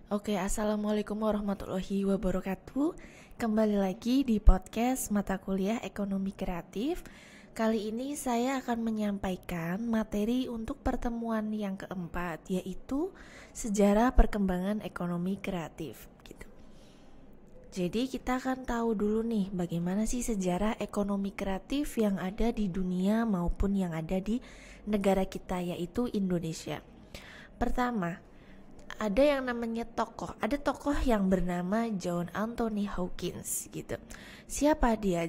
Oke, assalamualaikum warahmatullahi wabarakatuh. Kembali lagi di podcast mata kuliah ekonomi kreatif. Kali ini saya akan menyampaikan materi untuk pertemuan yang keempat, yaitu sejarah perkembangan ekonomi kreatif. Gitu. Jadi kita akan tahu dulu nih bagaimana sih sejarah ekonomi kreatif yang ada di dunia maupun yang ada di negara kita, yaitu Indonesia. Pertama, ada yang namanya ada tokoh yang bernama John Anthony Hawkins gitu. Siapa dia?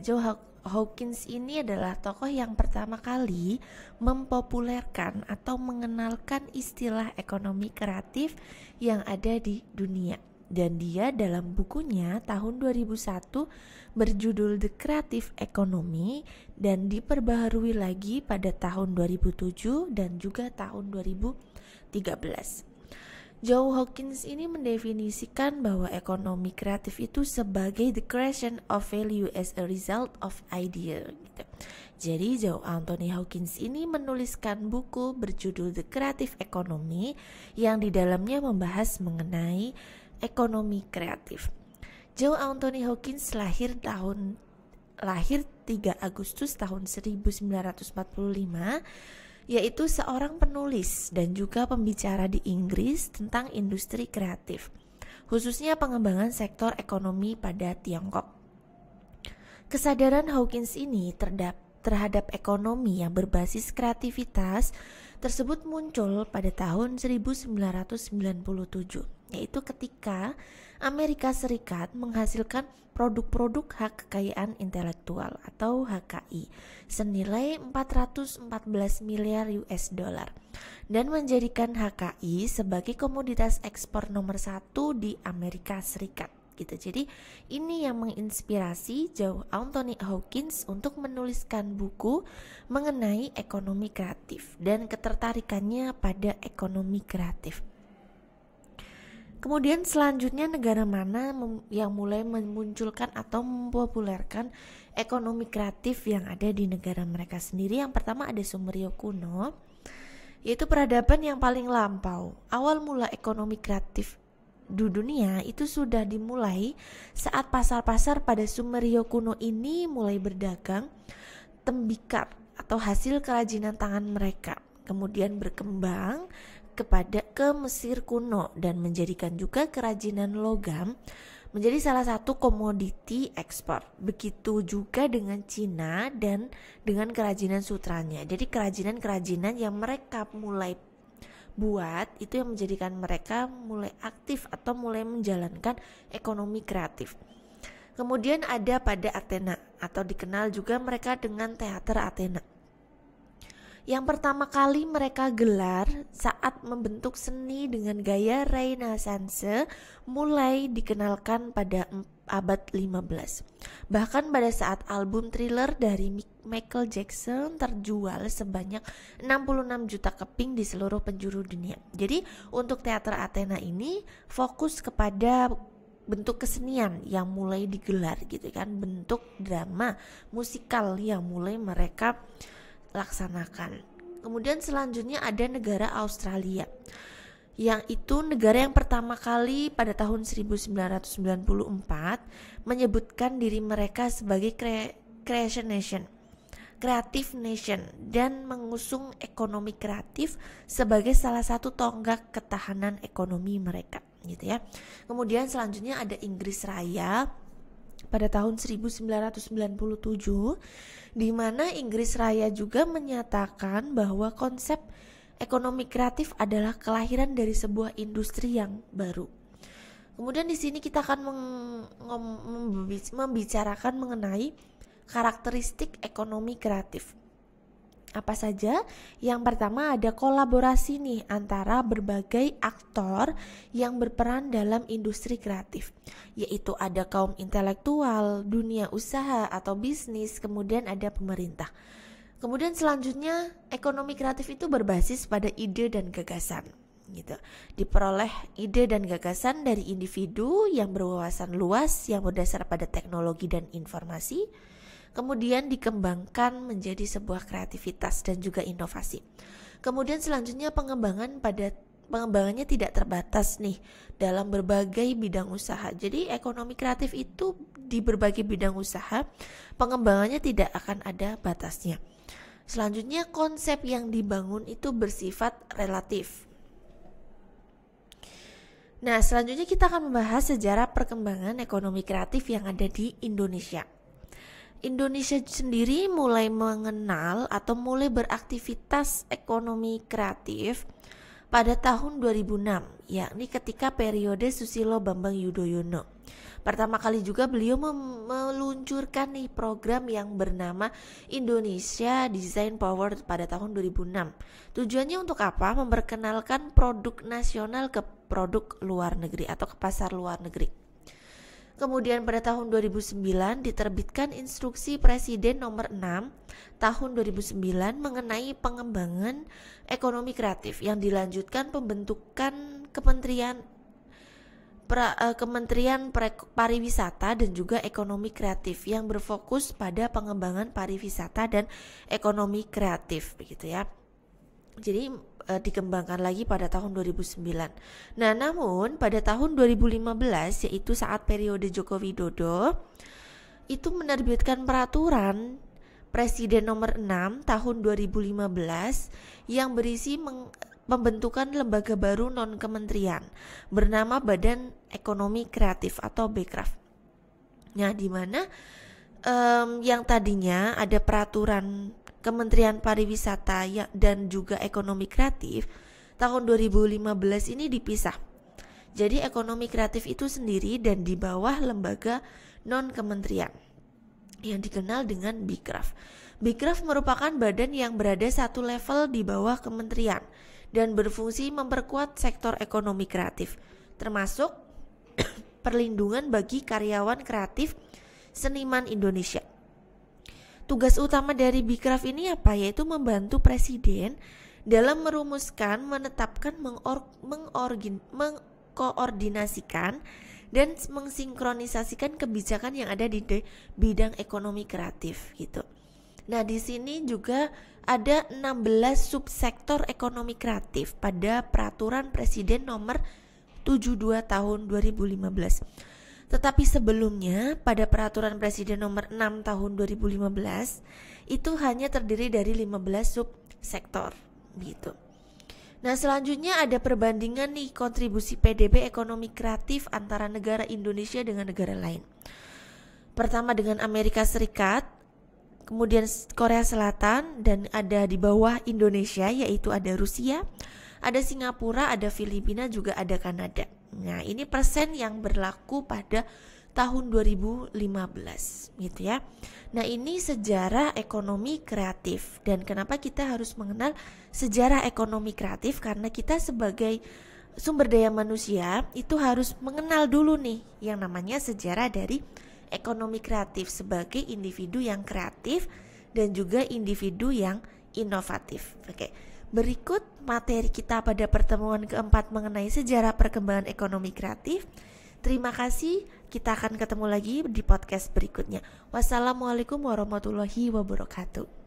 Hawkins ini adalah tokoh yang pertama kali mempopulerkan atau mengenalkan istilah ekonomi kreatif yang ada di dunia. Dan dia dalam bukunya tahun 2001 berjudul The Creative Economy dan diperbaharui lagi pada tahun 2007 dan juga tahun 2013. Joe Hawkins ini mendefinisikan bahwa ekonomi kreatif itu sebagai the creation of value as a result of idea gitu. Jadi Joe Anthony Hawkins ini menuliskan buku berjudul The Creative Economy yang di dalamnya membahas mengenai ekonomi kreatif. Joe Anthony Hawkins lahir 3 Agustus tahun 1945, yaitu seorang penulis dan juga pembicara di Inggris tentang industri kreatif, khususnya pengembangan sektor ekonomi pada Tiongkok. Kesadaran Hawkins ini terhadap ekonomi yang berbasis kreativitas tersebut muncul pada tahun 1997, yaitu ketika Amerika Serikat menghasilkan produk-produk hak kekayaan intelektual atau HKI senilai 414 miliar US dollar dan menjadikan HKI sebagai komoditas ekspor nomor 1 di Amerika Serikat gitu. Jadi ini yang menginspirasi Joe Anthony Hawkins untuk menuliskan buku mengenai ekonomi kreatif dan ketertarikannya pada ekonomi kreatif. Kemudian selanjutnya negara mana yang mulai memunculkan atau mempopulerkan ekonomi kreatif yang ada di negara mereka sendiri? Yang pertama ada Sumeria kuno, yaitu peradaban yang paling lampau. Awal mula ekonomi kreatif di dunia itu sudah dimulai saat pasar-pasar pada Sumeria kuno ini mulai berdagang tembikar atau hasil kerajinan tangan mereka. Kemudian berkembang ke Mesir kuno dan menjadikan juga kerajinan logam menjadi salah satu komoditi ekspor. Begitu juga dengan Cina dan dengan kerajinan sutranya. Jadi kerajinan-kerajinan yang mereka mulai buat itu yang menjadikan mereka mulai aktif atau mulai menjalankan ekonomi kreatif. Kemudian ada pada Athena atau dikenal juga mereka dengan teater Athena. Yang pertama kali mereka gelar saat membentuk seni dengan gaya Renaissance mulai dikenalkan pada abad 15. Bahkan pada saat album Thriller dari Michael Jackson terjual sebanyak 66 juta keping di seluruh penjuru dunia. Jadi untuk teater Athena ini fokus kepada bentuk kesenian yang mulai digelar gitu kan, bentuk drama musikal yang mulai mereka laksanakan. Kemudian selanjutnya ada negara Australia, yang itu negara yang pertama kali pada tahun 1994 menyebutkan diri mereka sebagai Creative Nation dan mengusung ekonomi kreatif sebagai salah satu tonggak ketahanan ekonomi mereka gitu ya. Kemudian selanjutnya ada Inggris Raya pada tahun 1997, di mana Inggris Raya juga menyatakan bahwa konsep ekonomi kreatif adalah kelahiran dari sebuah industri yang baru. Kemudian di sini kita akan membicarakan mengenai karakteristik ekonomi kreatif. Apa saja? Yang pertama ada kolaborasi nih antara berbagai aktor yang berperan dalam industri kreatif, yaitu ada kaum intelektual, dunia usaha atau bisnis, kemudian ada pemerintah. Kemudian selanjutnya ekonomi kreatif itu berbasis pada ide dan gagasan gitu. Diperoleh ide dan gagasan dari individu yang berwawasan luas yang berdasar pada teknologi dan informasi. Kemudian dikembangkan menjadi sebuah kreativitas dan juga inovasi. Kemudian selanjutnya pengembangan pada pengembangannya tidak terbatas nih dalam berbagai bidang usaha. Jadi ekonomi kreatif itu di berbagai bidang usaha, pengembangannya tidak akan ada batasnya. Selanjutnya, konsep yang dibangun itu bersifat relatif. Nah, selanjutnya kita akan membahas sejarah perkembangan ekonomi kreatif yang ada di Indonesia. Indonesia sendiri mulai mengenal atau mulai beraktivitas ekonomi kreatif pada tahun 2006, yakni ketika periode Susilo Bambang Yudhoyono. Pertama kali juga beliau meluncurkan nih program yang bernama Indonesia Design Power pada tahun 2006. Tujuannya untuk apa? Memperkenalkan produk nasional ke produk luar negeri atau ke pasar luar negeri. Kemudian pada tahun 2009 diterbitkan instruksi Presiden nomor 6 tahun 2009 mengenai pengembangan ekonomi kreatif yang dilanjutkan pembentukan Kementerian Pariwisata dan juga Ekonomi Kreatif yang berfokus pada pengembangan pariwisata dan ekonomi kreatif begitu ya. Jadi dikembangkan lagi pada tahun 2009. Nah, namun pada tahun 2015 yaitu saat periode Joko Widodo itu menerbitkan peraturan Presiden nomor 6 tahun 2015 yang berisi pembentukan lembaga baru non-kementerian bernama Badan Ekonomi Kreatif atau Bekraf. Nah, di mana yang tadinya ada peraturan Kementerian Pariwisata dan juga Ekonomi Kreatif tahun 2015 ini dipisah. Jadi ekonomi kreatif itu sendiri dan di bawah lembaga non-kementerian yang dikenal dengan Bekraf. Bekraf merupakan badan yang berada satu level di bawah kementerian dan berfungsi memperkuat sektor ekonomi kreatif, termasuk perlindungan bagi karyawan kreatif seniman Indonesia. Tugas utama dari Bekraf ini apa? Yaitu membantu Presiden dalam merumuskan, menetapkan, mengkoordinasikan dan mensinkronisasikan kebijakan yang ada di bidang ekonomi kreatif gitu. Nah, di sini juga ada 16 subsektor ekonomi kreatif pada peraturan Presiden nomor 72 tahun 2015. Tetapi sebelumnya pada peraturan Presiden nomor 6 tahun 2015 itu hanya terdiri dari 15 subsektor gitu. Nah, selanjutnya ada perbandingan nih kontribusi PDB ekonomi kreatif antara negara Indonesia dengan negara lain. Pertama dengan Amerika Serikat, kemudian Korea Selatan, dan ada di bawah Indonesia yaitu ada Rusia, ada Singapura, ada Filipina, juga ada Kanada. Nah, ini persen yang berlaku pada tahun 2015 gitu ya. Nah, ini sejarah ekonomi kreatif. Dan kenapa kita harus mengenal sejarah ekonomi kreatif? Karena kita sebagai sumber daya manusia itu harus mengenal dulu nih yang namanya sejarah dari ekonomi kreatif sebagai individu yang kreatif dan juga individu yang inovatif. Oke. Berikut materi kita pada pertemuan keempat mengenai sejarah perkembangan ekonomi kreatif. Terima kasih, kita akan ketemu lagi di podcast berikutnya. Wassalamualaikum warahmatullahi wabarakatuh.